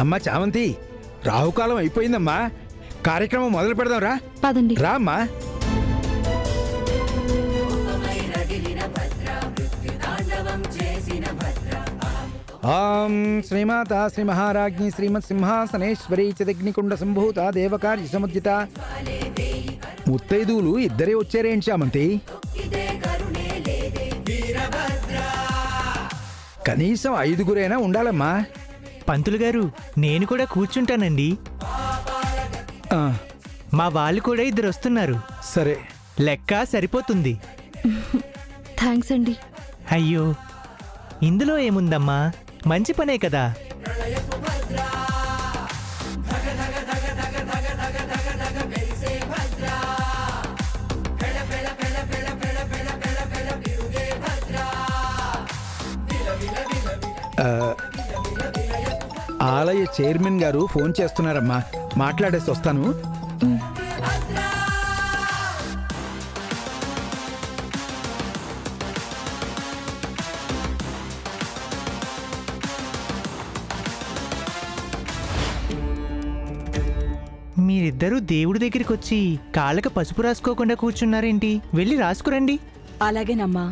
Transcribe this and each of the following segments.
అమ్మా చామంతి, రాహుకాలం అయిపోయిందమ్మా. కార్యక్రమం మొదలు పెడదాం రా. పదండి. రా అమ్మా. శ్రీమాత శ్రీ మహారాజ్ఞి శ్రీమత్ సింహాసనేశ్వరీ చదగ్నికుండ సంభూత దేవకార్య సముద్యత. ముత్తైదువులు ఇద్దరే వచ్చారేంటి చామంతి? కనీసం 5గురైనా ఉండాలమ్మా. పంతులు గారు, నేను కూడా కూర్చుంటానండి. మా వాళ్ళు కూడా 2 వస్తున్నారు. సరే, లెక్క సరిపోతుంది. థ్యాంక్స్ అండి. అయ్యో, ఇందులో ఏముందమ్మా, మంచి పనే కదా. ఆలయ చైర్మన్ గారు ఫోన్ చేస్తున్నారమ్మా, మాట్లాడేసి వస్తాను. మీరిద్దరూ దేవుడి దగ్గరికి వచ్చి కాళ్ళకు పసుపు రాసుకోకుండా కూర్చున్నారేంటి? వెళ్ళి రాసుకురండి. అలాగేనమ్మా.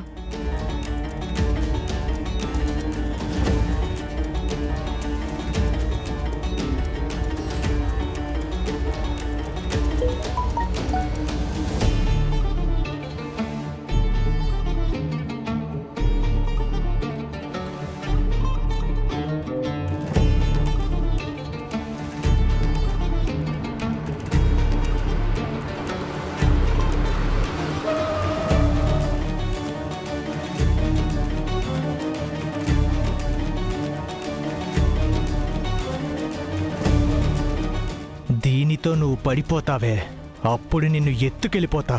దీనితో నువ్వు పడిపోతావే, అప్పుడు నిన్ను ఎత్తుకెళ్ళిపోతా.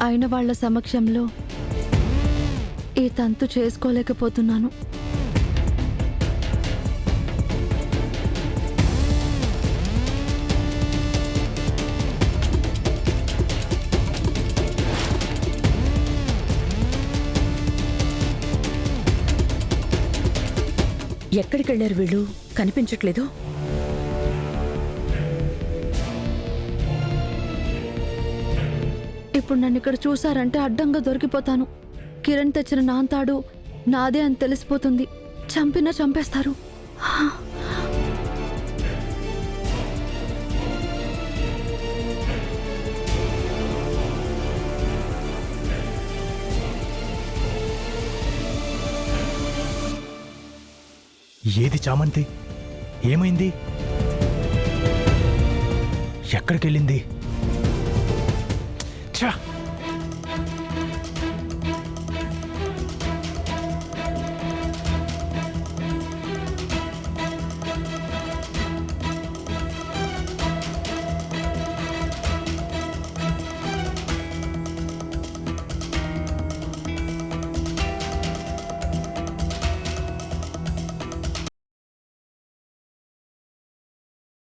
అయిన వాళ్ళ సమక్షంలో ఈ తంతు చేసుకోలేకపోతున్నాను. ఎక్కడికి వెళ్ళారు వీళ్ళు? కనిపించట్లేదు. ఇప్పుడు నన్ను ఇక్కడ చూసారంటే అడ్డంగా దొరికిపోతాను. కిరణ్ తెచ్చిన నాంతాడు నాదే అని తెలిసిపోతుంది. చంపినా చంపేస్తారు. ఏది చామంతి? ఏమైంది? ఎక్కడికెళ్ళింది? ఛ!